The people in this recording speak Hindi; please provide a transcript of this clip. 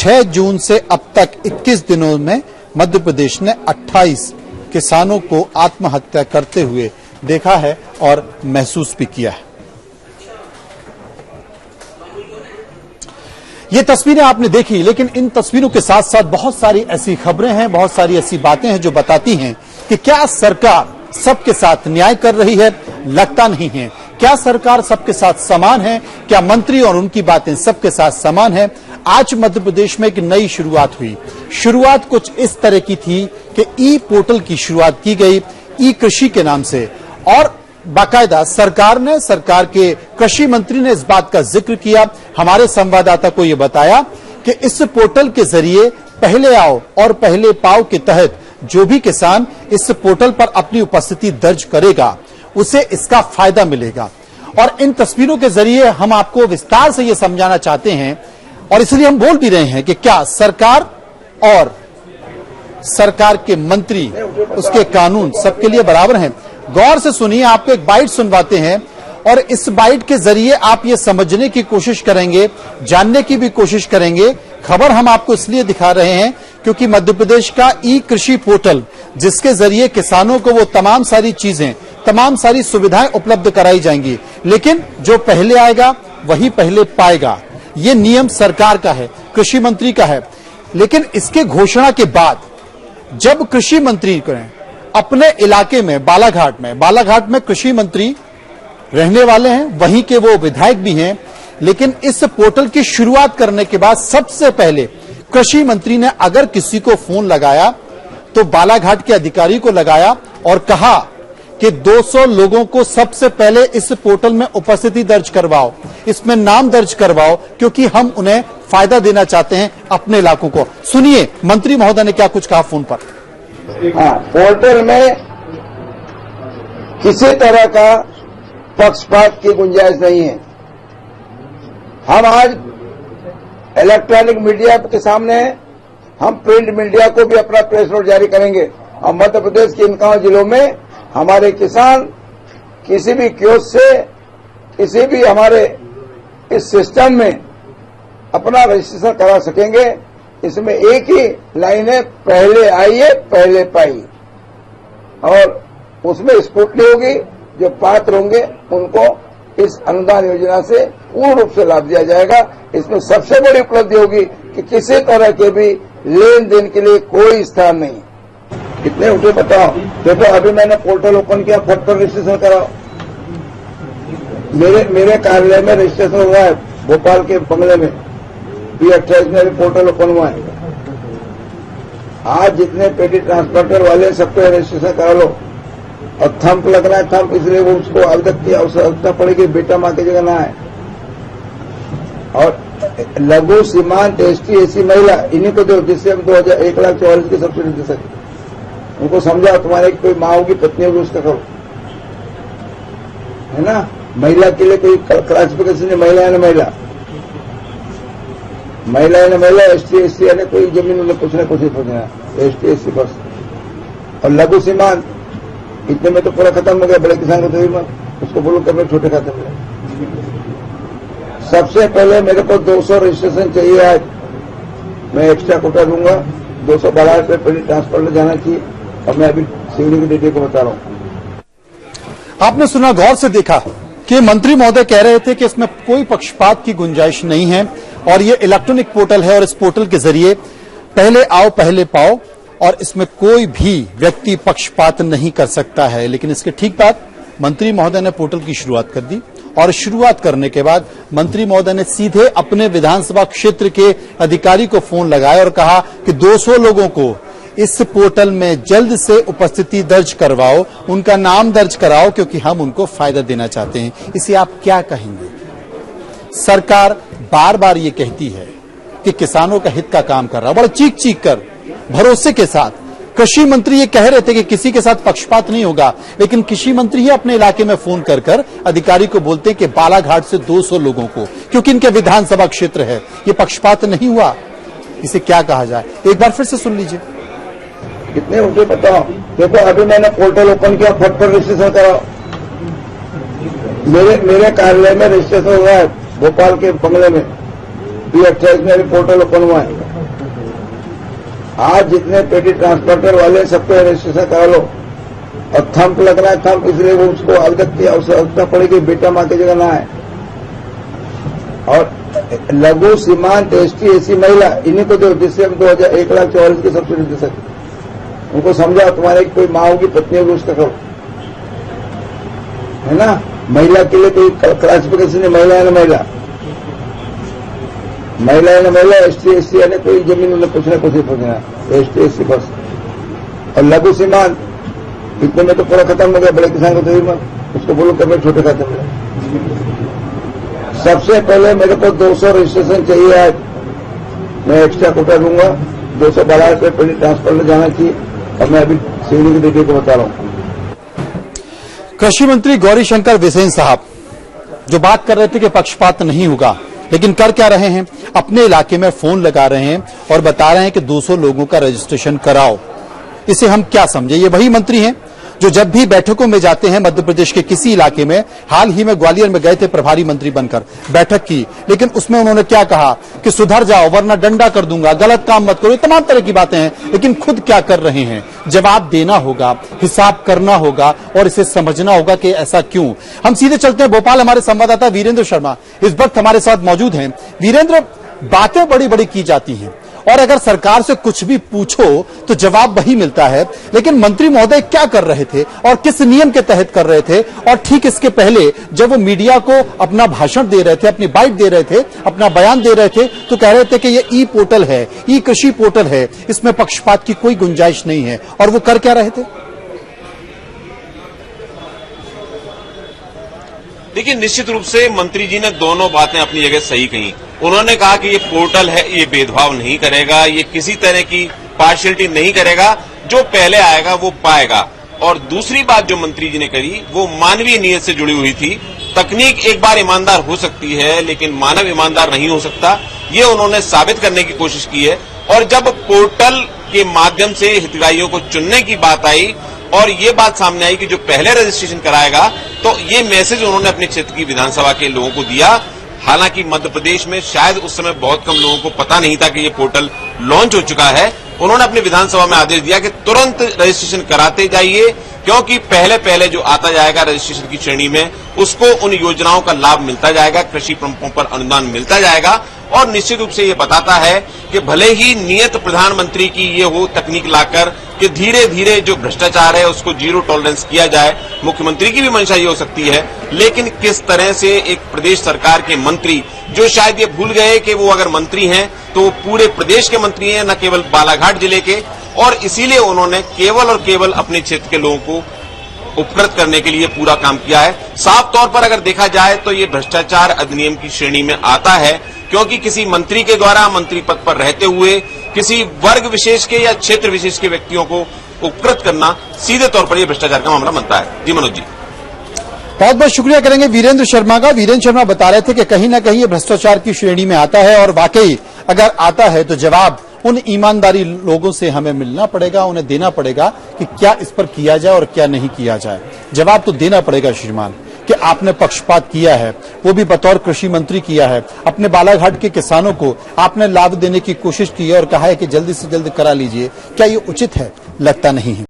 6 जून से अब तक 21 दिनों में मध्य प्रदेश ने 28 किसानों को आत्महत्या करते हुए देखा है और महसूस भी किया है। ये तस्वीरें आपने देखी, लेकिन इन तस्वीरों के साथ साथ बहुत सारी ऐसी खबरें हैं, बहुत सारी ऐसी बातें हैं जो बताती हैं कि क्या सरकार सबके साथ न्याय कर रही है? लगता नहीं है। क्या सरकार सबके साथ समान है? क्या मंत्री और उनकी बातें सबके साथ समान है? आज मध्य प्रदेश में एक नई शुरुआत हुई। शुरुआत कुछ इस तरह की थी कि ई पोर्टल की शुरुआत की गई, ई कृषि के नाम से, और बाकायदा सरकार के कृषि मंत्री ने इस बात का जिक्र किया। हमारे संवाददाता को यह बताया कि इस पोर्टल के जरिए पहले आओ और पहले पाओ के तहत जो भी किसान इस पोर्टल पर अपनी उपस्थिति दर्ज करेगा उसे इसका फायदा मिलेगा। और इन तस्वीरों के जरिए हम आपको विस्तार से यह समझाना चाहते हैं, और इसलिए हम बोल भी रहे हैं कि क्या सरकार और सरकार के मंत्री, उसके कानून सबके लिए बराबर हैं। गौर से सुनिए, आपको एक बाइट सुनवाते हैं और इस बाइट के जरिए आप ये समझने की कोशिश करेंगे, जानने की भी कोशिश करेंगे। खबर हम आपको इसलिए दिखा रहे हैं क्योंकि मध्य प्रदेश का ई कृषि पोर्टल, जिसके जरिए किसानों को वो तमाम सारी चीजें, तमाम सारी सुविधाएं उपलब्ध कराई जाएंगी, लेकिन जो पहले आएगा वही पहले पाएगा। ये नियम सरकार का है, कृषि मंत्री का है। लेकिन इसके घोषणा के बाद जब कृषि मंत्री करें अपने इलाके में बालाघाट में कृषि मंत्री रहने वाले हैं, वहीं के वो विधायक भी हैं, लेकिन इस पोर्टल की शुरुआत करने के बाद सबसे पहले कृषि मंत्री ने अगर किसी को फोन लगाया तो बालाघाट के अधिकारी को लगाया और कहा कि 200 लोगों को सबसे पहले इस पोर्टल में उपस्थिति दर्ज करवाओ, इसमें नाम दर्ज करवाओ, क्योंकि हम उन्हें फायदा देना चाहते हैं अपने इलाकों को। सुनिए मंत्री महोदय ने क्या कुछ कहा फोन पर। पोर्टल में किसी तरह का पक्षपात की गुंजाइश नहीं है। हम आज इलेक्ट्रॉनिक मीडिया के सामने, हम प्रिंट मीडिया को भी अपना प्रेस नोट जारी करेंगे और मध्य प्रदेश के 51 जिलों में हमारे किसान किसी भी कियोस्क से, किसी भी हमारे इस सिस्टम में अपना रजिस्ट्रेशन करा सकेंगे। इसमें एक ही लाइन है, पहले आइए पहले पाइए, और उसमें स्कूटनी होगी। जो पात्र होंगे उनको इस अनुदान योजना से पूर्ण रूप से लाभ दिया जाएगा। इसमें सबसे बड़ी उपलब्धि होगी कि किसी तरह के भी लेन देन के लिए कोई स्थान नहीं। कितने उठे बताओ। देखो अभी मैंने पोर्टल ओपन किया, फट पर रजिस्ट्रेशन कराओ। मेरे कार्यालय में रजिस्ट्रेशन हुआ है, भोपाल के बंगले में P28 में भी पोर्टल ओपन हुआ है। आज जितने पेटी ट्रांसपोर्टर वाले सबको रजिस्ट्रेशन करा लो। और थंप लगना है, थंप इसलिए वो उसको अभी तक की आवश्यकता पड़ेगी, बेटा माँ की जगह ना है। और लघु सीमांत ST SC महिला, इन्हीं को दो, जिससे हम 1,44,000 की सब्सिडी दे सके। उनको समझाओ, तुम्हारे कोई माँ होगी, पत्नी होगी, उसका करो, है ना। महिला के लिए कोई क्लासिफिकेशन नहीं, महिला है ना महिला, ST SC यानी कोई जमीन में कुछ न कुछ सोचना, ST SC बस। और लघु सीमांत, इतने में तो पूरा खत्म हो गया। बड़े किसान को तो मत, उसको बोलो कि छोटे खाते में। सबसे पहले मेरे को 200 रजिस्ट्रेशन चाहिए। आज मैं एक्स्ट्रा कोटा दूंगा, 212 रुपये पेटी ट्रांसफर जाना चाहिए। और मैं अभी सिवनी की डेटे को बता रहा हूं। आपने सुना, गौर से देखा कि मंत्री महोदय कह रहे थे कि इसमें कोई पक्षपात की गुंजाइश नहीं है और ये इलेक्ट्रॉनिक पोर्टल है और इस पोर्टल के जरिए पहले आओ पहले पाओ, और इसमें कोई भी व्यक्ति पक्षपात नहीं कर सकता है। लेकिन इसके ठीक बाद मंत्री महोदय ने पोर्टल की शुरुआत कर दी, और शुरुआत करने के बाद मंत्री महोदय ने सीधे अपने विधानसभा क्षेत्र के अधिकारी को फोन लगाया और कहा कि 200 लोगों को इस पोर्टल में जल्द से उपस्थिति दर्ज करवाओ, उनका नाम दर्ज कराओ, क्योंकि हम उनको फायदा देना चाहते हैं। इसे आप क्या कहेंगे? सरकार बार बार ये कहती है कि किसानों का हित का काम कर रहा है, बड़ा चीख चीख कर, भरोसे के साथ। कृषि मंत्री ये कह रहे थे कि किसी के साथ पक्षपात नहीं होगा, लेकिन कृषि मंत्री ही अपने इलाके में फोन कर कर अधिकारी को बोलते हैं कि बालाघाट से 200 लोगों को, क्योंकि इनके विधानसभा क्षेत्र है, ये पक्षपात नहीं हुआ। इसे क्या कहा जाए? एक बार फिर से सुन लीजिए। कितने उठे बताओ। देखो अभी मैंने पोर्टल ओपन किया, फट पर रजिस्ट्रेशन कराओ। मेरे कार्यालय में रजिस्ट्रेशन हुआ है, भोपाल के बंगले में B28 में भी पोर्टल ओपन हुआ है। आज जितने पेटी ट्रांसपोर्टर वाले हैं सबको रजिस्ट्रेशन करा लो, और थंप लगना है, थंप इसलिए वो उसको अवगत की आवश्यकता पड़ेगी, बेटा माँ की जगह ना है। और लघु सीमांत ST SC महिला इन्हीं को दो, जिससे हम 1,44,000 की सब्सिडी दे सके। उनको समझाओ, तुम्हारे कोई माँ होगी, पत्नी होगी, उसका करो, है ना। महिला के लिए कोई क्लासिफिकेशन नहीं, महिला है ना महिला, महिला है ना महिला, ST SC है ना, कोई जमीन उन्हें कुछ ना कुछ ही पूछना, ST SC बस। और लघु सीमांत इतने में तो पूरा खत्म हो गया, बड़े किसान को तो उसको बोलो कि छोटे खाते में। सबसे पहले मेरे को 200 रजिस्ट्रेशन चाहिए आज, मैं एक्स्ट्रा कोटा दूंगा, 212 रुपये पेटी ट्रांसफर में जाना चाहिए। और मैं अभी सीडी की दीदी को बता रहा हूं। कृषि मंत्री गौरीशंकर बिसेन साहब जो बात कर रहे थे कि पक्षपात नहीं होगा, लेकिन कर क्या रहे हैं, अपने इलाके में फोन लगा रहे हैं और बता रहे हैं कि 200 लोगों का रजिस्ट्रेशन कराओ। इसे हम क्या समझे? ये वही मंत्री हैं जो जब भी बैठकों में जाते हैं मध्य प्रदेश के किसी इलाके में, हाल ही में ग्वालियर में गए थे प्रभारी मंत्री बनकर, बैठक की, लेकिन उसमें उन्होंने क्या कहा कि सुधर जाओ वरना डंडा कर दूंगा, गलत काम मत करो, ये तमाम तरह की बातें हैं। लेकिन खुद क्या कर रहे हैं? जवाब देना होगा, हिसाब करना होगा और इसे समझना होगा कि ऐसा क्यों। हम सीधे चलते हैं भोपाल, हमारे संवाददाता वीरेंद्र शर्मा इस वक्त हमारे साथ मौजूद हैं। वीरेंद्र, बातें बड़ी बड़ी की जाती हैं और अगर सरकार से कुछ भी पूछो तो जवाब वही मिलता है, लेकिन मंत्री महोदय क्या कर रहे थे और किस नियम के तहत कर रहे थे? और ठीक इसके पहले जब वो मीडिया को अपना भाषण दे रहे थे, अपनी बाइट दे रहे थे, अपना बयान दे रहे थे, तो कह रहे थे कि ये ई पोर्टल है, ई कृषि पोर्टल है, इसमें पक्षपात की कोई गुंजाइश नहीं है। और वो कर क्या रहे थे? देखिए, निश्चित रूप से मंत्री जी ने दोनों बातें अपनी जगह सही कही। उन्होंने कहा कि ये पोर्टल है, ये भेदभाव नहीं करेगा, ये किसी तरह की पार्शियलिटी नहीं करेगा, जो पहले आएगा वो पाएगा। और दूसरी बात जो मंत्री जी ने कही वो मानवीय नीयत से जुड़ी हुई थी। तकनीक एक बार ईमानदार हो सकती है लेकिन मानव ईमानदार नहीं हो सकता, ये उन्होंने साबित करने की कोशिश की है। और जब पोर्टल के माध्यम से हितग्राहियों को चुनने की बात आई और ये बात सामने आई कि जो पहले रजिस्ट्रेशन कराएगा, तो ये मैसेज उन्होंने अपने क्षेत्र की विधानसभा के लोगों को दिया। हालांकि मध्य प्रदेश में शायद उस समय बहुत कम लोगों को पता नहीं था कि ये पोर्टल लॉन्च हो चुका है। उन्होंने अपनी विधानसभा में आदेश दिया कि तुरंत रजिस्ट्रेशन कराते जाइए, क्योंकि पहले पहले जो आता जाएगा रजिस्ट्रेशन की श्रेणी में उसको उन योजनाओं का लाभ मिलता जाएगा, कृषि पंपों पर अनुदान मिलता जाएगा। और निश्चित रूप से ये बताता है कि भले ही नियत प्रधानमंत्री की ये हो तकनीक लाकर कि धीरे धीरे जो भ्रष्टाचार है उसको जीरो टॉलरेंस किया जाए, मुख्यमंत्री की भी मंशा ये हो सकती है, लेकिन किस तरह से एक प्रदेश सरकार के मंत्री जो शायद ये भूल गए कि वो अगर मंत्री हैं तो वो पूरे प्रदेश के मंत्री हैं, न केवल बालाघाट जिले के, और इसीलिए उन्होंने केवल और केवल अपने क्षेत्र के लोगों को उपकृत करने के लिए पूरा काम किया है। साफ तौर पर अगर देखा जाए तो ये भ्रष्टाचार अधिनियम की श्रेणी में आता है, क्योंकि किसी मंत्री के द्वारा मंत्री पद पर रहते हुए किसी वर्ग विशेष के या क्षेत्र विशेष के व्यक्तियों को उपकृत करना सीधे तौर पर यह भ्रष्टाचार का मामला बनता है। जी मनोज जी, बहुत बहुत शुक्रिया करेंगे वीरेंद्र शर्मा का। वीरेंद्र शर्मा बता रहे थे कि कहीं ना कहीं ये भ्रष्टाचार की श्रेणी में आता है और वाकई अगर आता है तो जवाब उन ईमानदारी लोगों से हमें मिलना पड़ेगा, उन्हें देना पड़ेगा कि क्या इस पर किया जाए और क्या नहीं किया जाए। जवाब तो देना पड़ेगा श्रीमान कि आपने पक्षपात किया है, वो भी बतौर कृषि मंत्री किया है। अपने बालाघाट के किसानों को आपने लाभ देने की कोशिश की है और कहा है कि जल्दी से जल्दी करा लीजिए। क्या ये उचित है? लगता नहीं है।